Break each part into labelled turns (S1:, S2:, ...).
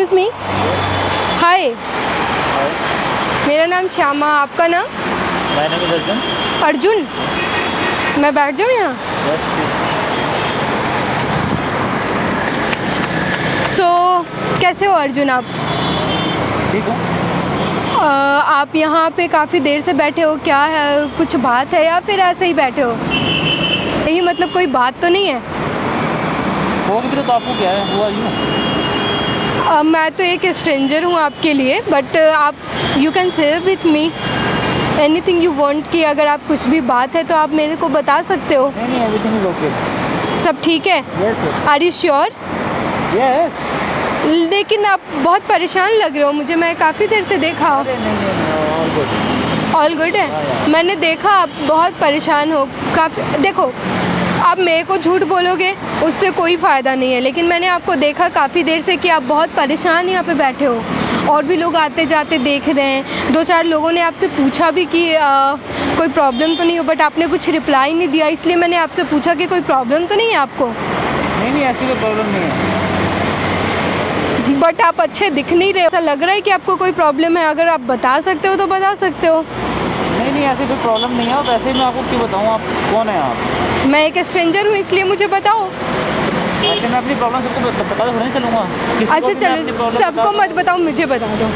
S1: Excuse me. हाय, मेरा नाम श्यामा, आपका नाम?
S2: My name is Arjun.
S1: Arjun, मैं बैठ जाऊँ यहाँ?
S2: Yes please.
S1: सो कैसे हो अर्जुन आप?
S2: ठीक हूँ।
S1: आप यहाँ पे काफ़ी देर से बैठे हो, क्या है, कुछ बात है या फिर ऐसे ही बैठे हो? यही मतलब कोई बात तो नहीं है?
S2: फोन भी तो आपको क्या है, हुआ यूँ?
S1: मैं तो एक स्ट्रेंजर हूँ आपके लिए, बट आप you can share with me anything you want, कि अगर आप कुछ भी बात है तो आप मेरे को बता सकते हो।
S2: नहीं एवरीथिंग इज ओके।
S1: सब ठीक है?
S2: Yes
S1: are you sure?
S2: Yes.
S1: लेकिन आप बहुत परेशान लग रहे हो मुझे, मैं काफ़ी देर से देखा।
S2: अरे नहीं ऑल गुड।
S1: ऑल गुड है?
S2: हाँ।
S1: मैंने देखा आप बहुत परेशान हो काफ़ी। देखो, आप मेरे को झूठ बोलोगे उससे कोई फ़ायदा नहीं है, लेकिन मैंने आपको देखा काफ़ी देर से कि आप बहुत परेशान यहाँ पे बैठे हो, और भी लोग आते जाते देख रहे हैं। 2-4 लोगों ने आपसे पूछा भी कि कोई प्रॉब्लम तो नहीं हो, बट आपने कुछ रिप्लाई नहीं दिया, इसलिए मैंने आपसे पूछा कि कोई प्रॉब्लम तो नहीं है आपको?
S2: नहीं ऐसी कोई प्रॉब्लम नहीं है।
S1: बट आप अच्छे दिख नहीं रहे, ऐसा लग रहा है कि आपको कोई प्रॉब्लम है। अगर आप बता सकते हो तो बता सकते हो।
S2: नहीं ऐसी कोई प्रॉब्लम नहीं है। वैसे ही मैं आपको क्यों बताऊँ, आप कौन है आप?
S1: मैं एक स्ट्रेंजर हूँ, इसलिए मुझे बताओ।
S2: ऐसे मैं अपनी प्रॉब्लम सबको बता तो नहीं चलूँगा।
S1: अच्छा चलो, सबको मत बताओ, मुझे बता दो।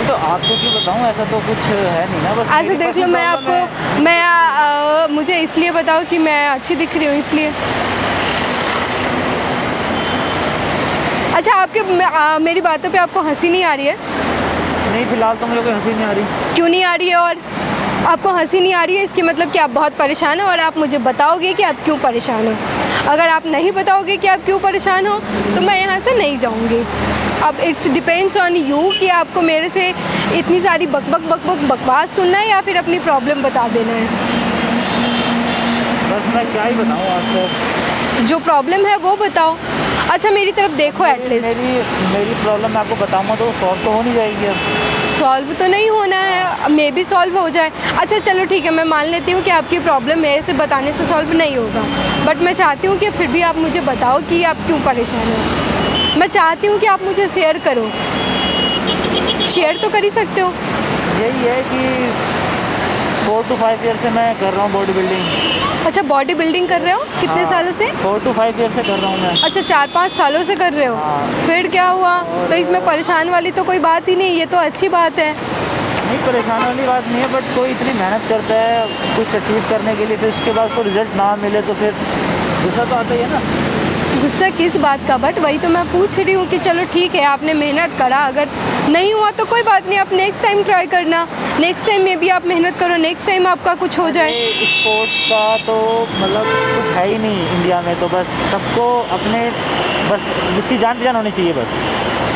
S2: तो आपको क्यों बताऊँ, ऐसा तो कुछ है नहीं ना। बस
S1: ऐसे देख लो, मैं आपको मुझे इसलिए बताओ कि मैं अच्छी दिख रही हूँ, इसलिए। अच्छा, आपके मेरी बातों पे आपको हंसी नहीं आ रही है?
S2: नहीं फिलहाल तो मुझे कोई हंसी नहीं आ रही।
S1: क्यों नहीं आ रही है? और आपको हंसी नहीं आ रही है, इसकी मतलब कि आप बहुत परेशान हो, और आप मुझे बताओगे कि आप क्यों परेशान हो। अगर आप नहीं बताओगे कि आप क्यों परेशान हो तो मैं यहाँ से नहीं जाऊँगी। अब इट्स डिपेंड्स ऑन यू कि आपको मेरे से इतनी सारी बकवास सुनना है या फिर अपनी प्रॉब्लम बता देना है।
S2: बस मैं क्या ही बताऊँ आपको।
S1: जो प्रॉब्लम है वो बताओ। अच्छा, मेरी तरफ देखो एटलीस्ट।
S2: मेरी प्रॉब्लम मैं आपको बताऊँगा तो सॉल्व तो हो नहीं जाएगी। अब
S1: सॉल्व तो नहीं होना है, मे बी सॉल्व हो जाए। अच्छा चलो ठीक है, मैं मान लेती हूँ कि आपकी प्रॉब्लम मेरे से बताने से सॉल्व नहीं होगा, बट मैं चाहती हूँ कि फिर भी आप मुझे बताओ कि आप क्यों परेशान हो। मैं चाहती हूँ कि आप मुझे शेयर करो। शेयर तो कर ही सकते हो।
S2: यही है कि 4 to 5 ईयर से मैं कर रहा हूँ बॉडी बिल्डिंग।
S1: अच्छा, बॉडी बिल्डिंग कर रहे हो? कितने सालों से?
S2: 4 to 5 ईयर से कर रहा हूँ मैं।
S1: अच्छा, 4-5 सालों से कर रहे हो।
S2: हाँ।
S1: फिर क्या हुआ? तो इसमें परेशान वाली तो कोई बात ही नहीं, ये तो अच्छी बात है।
S2: नहीं परेशान वाली बात नहीं है, बट कोई इतनी मेहनत करता है कुछ अचीव करने के लिए, फिर उसके बाद उसको रिजल्ट ना मिले तो फिर गुस्सा तो आता ही है ना।
S1: गुस्सा किस बात का? बट वही तो मैं पूछ रही हूँ कि चलो ठीक है, आपने मेहनत करा, अगर नहीं हुआ तो कोई बात नहीं, आप नेक्स्ट टाइम ट्राई करना। नेक्स्ट टाइम में भी आप मेहनत करो, नेक्स्ट टाइम आपका कुछ हो जाए।
S2: स्पोर्ट्स का तो मतलब कुछ है ही नहीं इंडिया में, तो बस सबको अपने बस जिसकी जान पहचान होनी चाहिए बस।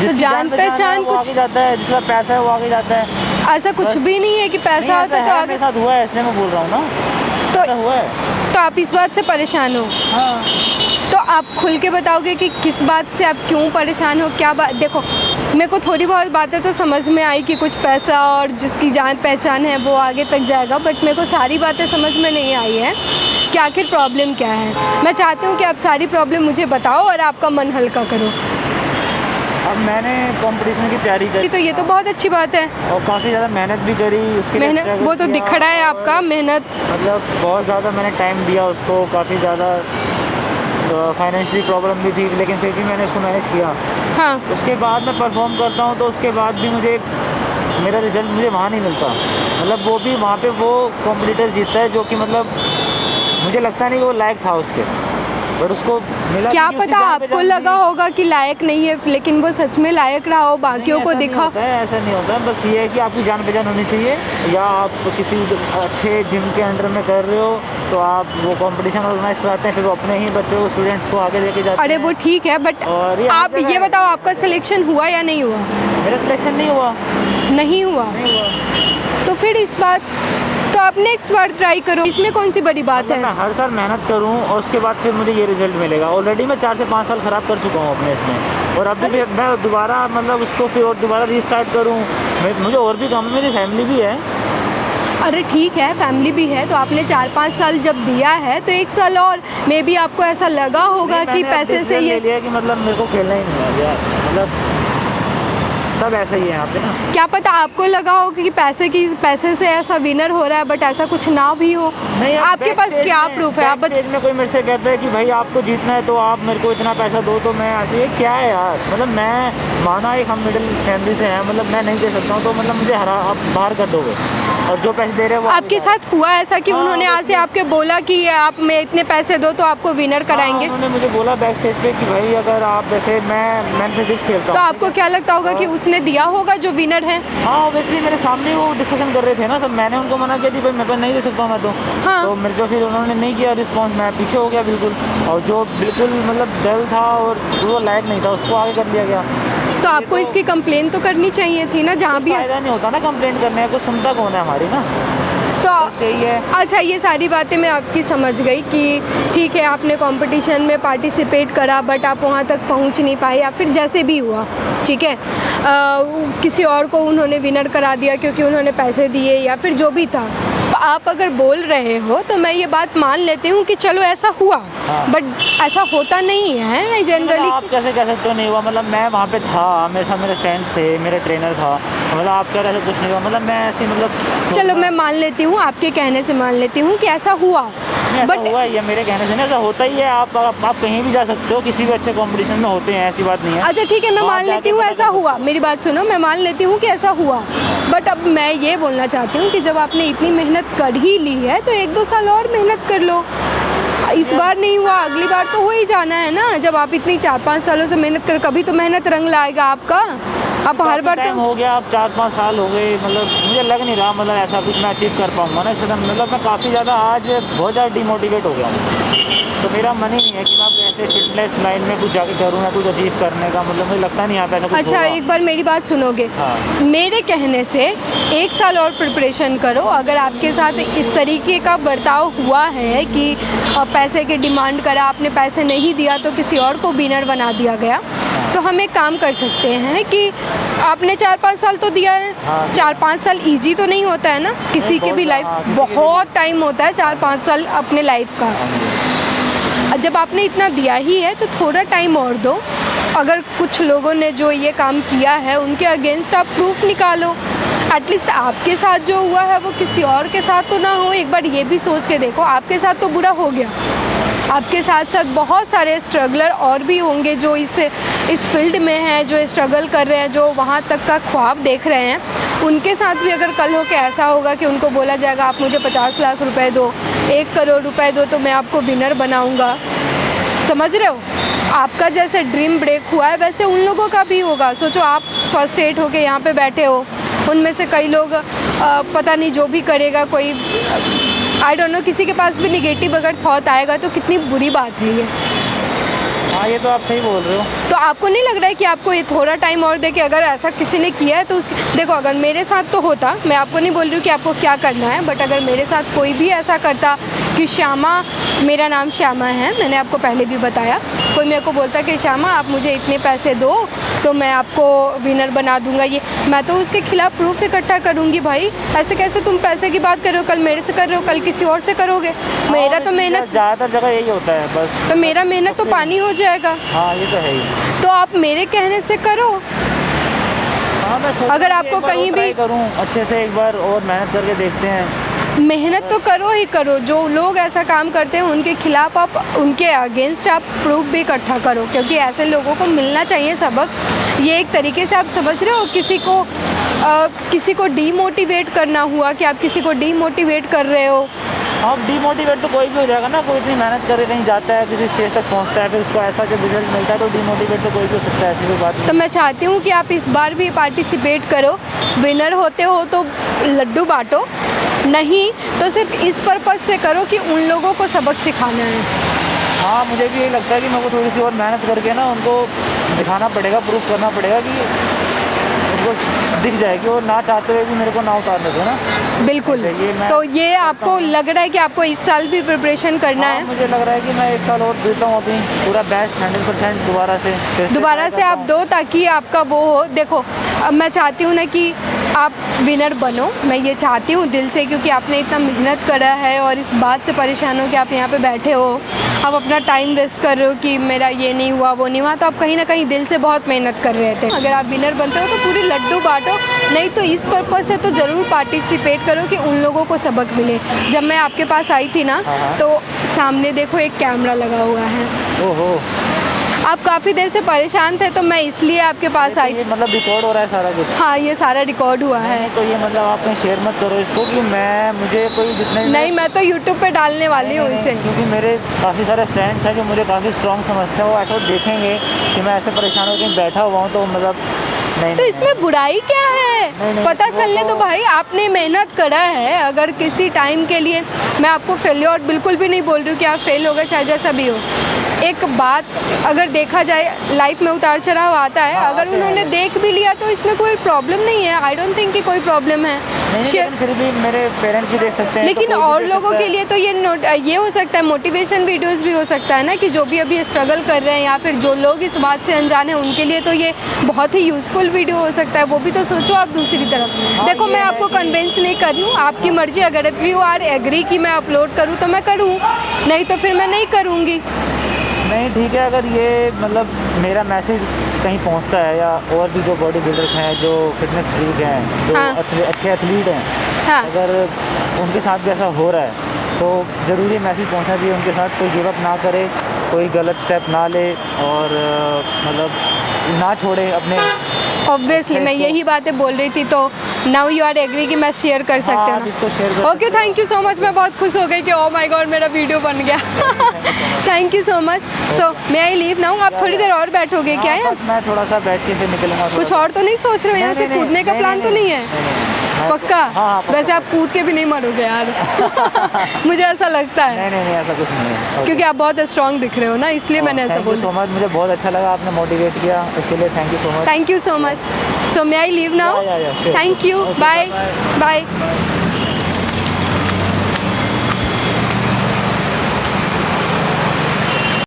S1: तो जान पहचान
S2: कुछ आगे जाता है, जिसका पैसा है वो आगे जाता है।
S1: ऐसा कुछ भी नहीं है कि पैसा आता तो आगे।
S2: मेरे साथ हुआ है, इसलिए मैं बोल रहा हूँ ना।
S1: तो
S2: हुआ है।
S1: तो आप इस बात से परेशान हो?
S2: हाँ।
S1: तो आप खुल के बताओगे कि किस बात से आप क्यों परेशान हो, क्या बात? देखो, मेरे को थोड़ी बहुत बातें तो समझ में आई कि कुछ पैसा और जिसकी जान पहचान है वो आगे तक जाएगा, बट मेरे को सारी बातें समझ में नहीं आई है कि आखिर प्रॉब्लम क्या है। मैं चाहती हूँ कि आप सारी प्रॉब्लम मुझे बताओ और आपका मन हल्का करो।
S2: अब मैंने कंपटीशन की तैयारी करी,
S1: तो ये तो बहुत अच्छी बात है,
S2: और काफ़ी ज़्यादा मेहनत भी करी उसके लिए।
S1: मेहनत वो तो दिख रहा है आपका मेहनत।
S2: मतलब बहुत ज़्यादा मैंने टाइम दिया उसको, काफ़ी ज़्यादा फाइनेंशियली प्रॉब्लम भी थी, लेकिन फिर भी मैंने उसको मैनेज किया।
S1: हाँ,
S2: उसके बाद मैं परफॉर्म करता हूँ तो उसके बाद भी मेरा रिजल्ट मुझे वहाँ नहीं मिलता। मतलब वो भी वहाँ पे वो कॉम्पिटिटर जीतता है जो कि मतलब मुझे लगता नहीं कि वो लायक था उसके, बट उसको मिला।
S1: क्या पता आपको लगा होगा कि लायक नहीं है, लेकिन वो सच में लायक रहा हो, बाकियों को दिखा।
S2: ऐसा नहीं होता है, बस ये है कि आपकी जान पहचान होनी चाहिए, या आप किसी अच्छे जिम के अंडर में कर रहे हो तो आप वो कंपटीशन ऑर्गेनाइज कराते हैं, फिर वो अपने ही बच्चों को, स्टूडेंट्स को आगे लेके जाते हैं।
S1: अरे वो ठीक है, बट आप ये बताओ आपका सिलेक्शन हुआ या नहीं हुआ?
S2: मेरा सिलेक्शन नहीं हुआ।
S1: नहीं हुआ? तो फिर इस बात तो आप नेक्स्ट बार ट्राई करो, इसमें कौन सी बड़ी बात है?
S2: मैं हर साल मेहनत करूं और उसके बाद फिर मुझे ये रिजल्ट मिलेगा। ऑलरेडी मैं 4 से 5 साल ख़राब कर चुका हूं अपने इसमें, और अभी भी मैं दोबारा मतलब उसको फिर और दोबारा रीस्टार्ट करूं। मुझे और भी काम, मेरी फैमिली भी है।
S1: अरे ठीक है, फैमिली भी है, तो आपने 4-5 साल जब दिया है तो 1 साल और मे बी आपको ऐसा लगा होगा कि पैसे से ये
S2: लिया कि मतलब मेरे को खेलना ही नहीं है यार, मतलब सब ऐसा ही है यहाँ पे ना।
S1: क्या पता आपको लगा हो कि पैसे से ऐसा विनर हो रहा है, बट ऐसा कुछ ना भी हो।
S2: नहीं,
S1: आपके पास क्या प्रूफ है? आप
S2: स्टेज में कोई मेरे से कहता है कि भाई आपको जीतना है तो आप मेरे को इतना पैसा दो, तो मैं ऐसे ये क्या है यार, मतलब मैं माना एक हम मिडिल फैमिली से हैं, मतलब मैं नहीं दे सकता हूँ तो मतलब मुझे आप बाहर कर दोगे, और जो पैसे दे रहे हैं वो
S1: आपके साथ हुआ ऐसा कि
S2: हाँ,
S1: उन्होंने आज से आपके बोला कि आप में इतने पैसे दो तो आपको विनर कराएंगे?
S2: उन्होंने मुझे बोला बैक स्टेज पे कि भाई अगर आप जैसे मैं फिजिक्स खेलता
S1: तो
S2: हूँ,
S1: आपको क्या लगता होगा कि उसने दिया होगा जो विनर है?
S2: हाँ ऑब्वियसली मेरे सामने वो डिस्कशन कर रहे थे ना सब, मैंने उनको मना किया थी भाई मैं तो नहीं दे सकता हूँ मैं तो।
S1: हाँ।
S2: तो मेरे को फिर उन्होंने नहीं किया रिस्पॉन्स, मैं पीछे हो गया बिल्कुल, और जो बिल्कुल मतलब डल था और वो लायक नहीं था उसको आगे कर लिया गया।
S1: तो आपको इसकी कंप्लेन तो करनी चाहिए थी ना, जहाँ भी।
S2: फायदा नहीं होता ना कंप्लेंट करने का, कुछ सुनता कौन है हमारी ना।
S1: तो
S2: सही है।
S1: अच्छा, ये सारी बातें मैं आपकी समझ गई कि ठीक है आपने कंपटीशन में पार्टिसिपेट करा बट आप वहाँ तक पहुँच नहीं पाए, या फिर जैसे भी हुआ ठीक है, किसी और को उन्होंने विनर करा दिया क्योंकि उन्होंने पैसे दिए या फिर जो भी था। तो आप अगर बोल रहे हो तो मैं ये बात मान लेती हूँ कि चलो ऐसा हुआ,
S2: हाँ।
S1: बट ऐसा होता नहीं है जनरली।
S2: आप कैसे कह सकते हो नहीं हुआ, मतलब मैं वहाँ पे था, मेरे साथ मेरे फ्रेंड्स थे, मेरे ट्रेनर था, मतलब आप कह रहे थे कुछ नहीं हुआ, मतलब मैं ऐसे मतलब
S1: चलो मैं मान लेती हूँ, आपके कहने से मान लेती हूँ कि ऐसा हुआ,
S2: बट हुआ ही है मेरे कहने से ना, ऐसा होता ही है। आप कहीं भी जा सकते हो, किसी भी अच्छे कंपटीशन में होते हैं, ऐसी बात नहीं है।
S1: अच्छा ठीक है, मैं मान लेती हूँ ऐसा हुआ, मेरी बात सुनो, मैं मान लेती हूँ कि ऐसा हुआ, बट अब मैं ये बोलना चाहती हूँ कि जब आपने इतनी मेहनत कर ही ली है तो 1-2 साल और मेहनत कर लो। इस बार नहीं हुआ, अगली बार तो हो ही जाना है ना। जब आप इतनी 4-5 सालों से मेहनत कर, कभी तो मेहनत रंग लाएगा आपका। आप हर बार
S2: टाइम
S1: तो
S2: हो गया, अब 4-5 साल हो गए, मतलब मुझे लग नहीं रहा मतलब ऐसा कुछ मैं अचीव कर पाऊँगा ना इससे, मतलब मैं काफ़ी ज़्यादा आज बहुत ज़्यादा डिमोटिवेट हो गया हूँ। तो मेरा मन ही नहीं है कि मैं ऐसे फिटनेस लाइन में कुछ जाके करूँ या कुछ अचीव करने का, मतलब मुझे लगता नहीं आता ऐसा कुछ
S1: अच्छा
S2: होगा।
S1: एक बार मेरी बात सुनोगे?
S2: हाँ।
S1: मेरे कहने से 1 साल और प्रिपरेशन करो। अगर आपके साथ इस तरीके का बर्ताव हुआ है कि पैसे की डिमांड करा, आपने पैसे नहीं दिया तो किसी और को विनर बना दिया गया, तो हम एक काम कर सकते हैं कि आपने 4-5 साल तो दिया है।
S2: हाँ।
S1: 4-5 साल इजी तो नहीं होता है ना, किसी की भी लाइफ बहुत टाइम होता है, 4-5 साल अपने लाइफ का। जब आपने इतना दिया ही है तो थोड़ा टाइम और दो। अगर कुछ लोगों ने जो ये काम किया है उनके अगेंस्ट आप प्रूफ निकालो। एटलीस्ट आपके साथ जो हुआ है वो किसी और के साथ तो ना हो। एक बार ये भी सोच के देखो, आपके साथ तो बुरा हो गया, आपके साथ साथ बहुत सारे स्ट्रगलर और भी होंगे जो इस फील्ड में हैं, जो स्ट्रगल कर रहे हैं, जो वहाँ तक का ख्वाब देख रहे हैं। उनके साथ भी अगर कल हो के ऐसा होगा कि उनको बोला जाएगा आप मुझे 50 लाख रुपए दो, 1 करोड़ रुपए दो तो मैं आपको विनर बनाऊंगा, समझ रहे हो? आपका जैसे ड्रीम ब्रेक हुआ है वैसे उन लोगों का भी होगा। सोचो आप फर्स्ट 8 होके यहाँ पे बैठे हो, उनमें से कई लोग पता नहीं जो भी करेगा, कोई आई डोंट नो, किसी के पास भी निगेटिव अगर थॉट आएगा तो कितनी बुरी बात है ये।
S2: हाँ ये तो आप सही बोल रहे हो।
S1: तो आपको नहीं लग रहा है कि आपको ये थोड़ा टाइम और दे के अगर ऐसा किसी ने किया है तो देखो, अगर मेरे साथ तो होता, मैं आपको नहीं बोल रही हूँ कि आपको क्या करना है, बट अगर मेरे साथ कोई भी ऐसा करता कि श्यामा, मेरा नाम श्यामा है, मैंने आपको पहले भी बताया, कोई मेरे को बोलता कि श्यामा आप मुझे इतने पैसे दो तो मैं आपको विनर बना दूंगा, ये मैं तो उसके खिलाफ प्रूफ इकट्ठा करूँगी। भाई ऐसे कैसे तुम पैसे की बात कर रहे हो, कल मेरे से कर रहे हो, कल किसी और से करोगे। मेरा तो मेहनत,
S2: ज़्यादातर जगह यही होता है बस,
S1: तो मेरा मेहनत तो पानी हो जाएगा।
S2: हाँ ये तो है ही।
S1: तो आप मेरे कहने से करो।
S2: हाँ मैं सोच
S1: अगर
S2: रहा हूँ
S1: आपको
S2: एक बार
S1: कहीं
S2: और
S1: भी
S2: ट्राई करूँ अच्छे से, एक बार और मेहनत करके देखते हैं।
S1: मेहनत तो करो ही करो, जो लोग ऐसा काम करते हैं उनके खिलाफ आप, उनके अगेंस्ट आप प्रूफ भी इकट्ठा करो, क्योंकि ऐसे लोगों को मिलना चाहिए सबक। ये एक तरीके से आप समझ रहे हो, किसी को डीमोटिवेट करना हुआ कि आप किसी को डीमोटिवेट कर रहे हो।
S2: अब डीमोटिवेट तो कोई भी हो जाएगा ना, कोई इतनी मेहनत करके कहीं जाता है, किसी स्टेज तक पहुंचता है, फिर उसको ऐसा जब रिजल्ट मिलता है तो डीमोटिवेट तो कोई भी हो सकता है, ऐसी कोई बात नहीं।
S1: तो मैं चाहती हूँ कि आप इस बार भी पार्टिसिपेट करो, विनर होते हो तो लड्डू बांटो, नहीं तो सिर्फ इस पर्पज़ से करो कि उन लोगों को सबक सिखाना है।
S2: हाँ मुझे भी यही लगता है कि मेरे को थोड़ी सी और मेहनत करके ना उनको दिखाना पड़ेगा, प्रूफ करना पड़ेगा कि उनको दिख जाए कि वो ना चाहते हुए भी मेरे को ना उतारने दो ना।
S1: बिल्कुल। तो ये आपको लग रहा है कि आपको इस साल भी प्रिपरेशन करना है?
S2: मुझे लग रहा है कि मैं 1 साल और देता हूँ अभी, पूरा बेस्ट 100% दोबारा से
S1: आप दो, ताकि आपका वो हो। देखो अब मैं चाहती हूँ ना कि आप विनर बनो, मैं ये चाहती हूँ दिल से, क्योंकि आपने इतना मेहनत करा है और इस बात से परेशान हो कि आप यहाँ पे बैठे हो, आप अपना टाइम वेस्ट कर रहे हो कि मेरा ये नहीं हुआ वो नहीं हुआ, तो आप कहीं ना कहीं दिल से बहुत मेहनत कर रहे थे। अगर आप विनर बनते हो तो पूरी लड्डू बांटो, नहीं तो इस पर्पज़ से तो ज़रूर पार्टिसिपेट करो कि उन लोगों को सबक मिले। जब मैं आपके पास आई थी ना,
S2: हाँ।
S1: तो सामने देखो एक कैमरा लगा हुआ है,
S2: ओहो,
S1: आप काफ़ी देर से परेशान थे तो मैं इसलिए आपके पास आई।
S2: ये मतलब रिकॉर्ड हो रहा है सारा कुछ?
S1: हाँ, ये सारा रिकॉर्ड हुआ है।
S2: तो ये मतलब आप कहीं शेयर मत करो इसको, कि मुझे कोई जितने भी
S1: नहीं, मैं तो यूट्यूब पे डालने वाली हूँ इसे।
S2: क्योंकि मेरे काफ़ी सारे फ्रेंड्स हैं जो मुझे काफ़ी स्ट्रॉन्ग समझते हैं, वो ऐसा देखेंगे कि मैं ऐसे परेशान होकर कहीं बैठा हुआ हूँ, तो मतलब नहीं।
S1: तो इसमें बुराई क्या है?
S2: नहीं,
S1: पता
S2: वो
S1: चलने
S2: तो-
S1: दो भाई, आपने मेहनत करा है। अगर किसी टाइम के लिए, मैं आपको फेल्योर बिल्कुल भी नहीं बोल रही हूँ कि आप फेल हो गए, चाहे जैसा भी हो। एक बात अगर देखा जाए, लाइफ में उतार चढ़ाव आता है,
S2: हाँ,
S1: अगर
S2: आते
S1: उन्होंने
S2: हैं।
S1: देख भी लिया तो इसमें कोई प्रॉब्लम नहीं है। आई डोंट थिंक कि कोई प्रॉब्लम है।
S2: नहीं,
S1: शेयर-
S2: लेकिन फिर भी मेरे पेरेंट्स भी देख सकते हैं,
S1: लेकिन
S2: तो कोई भी
S1: और
S2: देख
S1: लोगों
S2: सकता
S1: के
S2: है।
S1: लिए तो ये हो सकता है, मोटिवेशन वीडियोस भी हो सकता है ना, कि जो भी अभी स्ट्रगल कर रहे हैं या फिर जो लोग इस बात से अनजान हैं, उनके लिए तो ये बहुत ही यूज़फुल वीडियो हो सकता है। वो भी तो सोचो आप दूसरी तरफ।
S2: हाँ,
S1: देखो,
S2: ये
S1: मैं
S2: है
S1: आपको
S2: कि-
S1: कन्विंस नहीं कर रही हूँ, आपकी मर्ज़ी। अगर इफ़ यू आर एग्री कि मैं अपलोड करूँ तो मैं करूँ, नहीं तो फिर मैं नहीं करूँगी।
S2: नहीं, ठीक है, अगर ये मतलब मेरा मैसेज कहीं पहुंचता है, या और भी जो बॉडी बिल्डर्स हैं, जो फिटनेस फ्रीक हैं, जो
S1: हाँ।
S2: अच्छे एथलीट हैं,
S1: हाँ,
S2: अगर उनके साथ भी ऐसा हो रहा है, तो ज़रूरी मैसेज पहुंचना चाहिए उनके साथ। कोई गिव अप ना करे, कोई गलत स्टेप ना ले, और मतलब ना छोड़े अपने।
S1: ऑब्वियसली मैं यही बातें बोल रही थी, तो नाउ यू आर एग्री कि मैं शेयर कर सकती
S2: हाँ,
S1: हूँ
S2: आप
S1: ना?
S2: इसको शेयर कर
S1: ओके,
S2: सकते हो।
S1: Thank you so much. मैं बहुत खुश हो गई कि ओ माय गॉड, मेरा वीडियो बन गया। Thank you so much. So may I leave now? आप थोड़ी देर और बैठोगे क्या
S2: हाँ,
S1: है?
S2: बस मैं थोड़ा सा बैठ के फिर निकलूंगा।
S1: कुछ और तो नहीं सोच रहे हो? यहाँ से कूदने का प्लान तो नहीं है? पक्का?
S2: हाँ, पक्का,
S1: वैसे आप कूद के भी नहीं मरोगे यार। मुझे ऐसा लगता है,
S2: नहीं, ऐसा कुछ नहीं है।
S1: क्योंकि आप बहुत स्ट्रांग दिख रहे हो ना, इसलिए मैंने ऐसा
S2: थैंक यू
S1: बोला।
S2: सो मच, मुझे बहुत अच्छा लगा, आपने मोटिवेट किया, उसके लिए thank you so much.
S1: Thank you so much. So may I leave now?
S2: Yeah, sure.
S1: Thank you,
S2: Okay,
S1: bye
S2: bye-bye.
S1: Bye.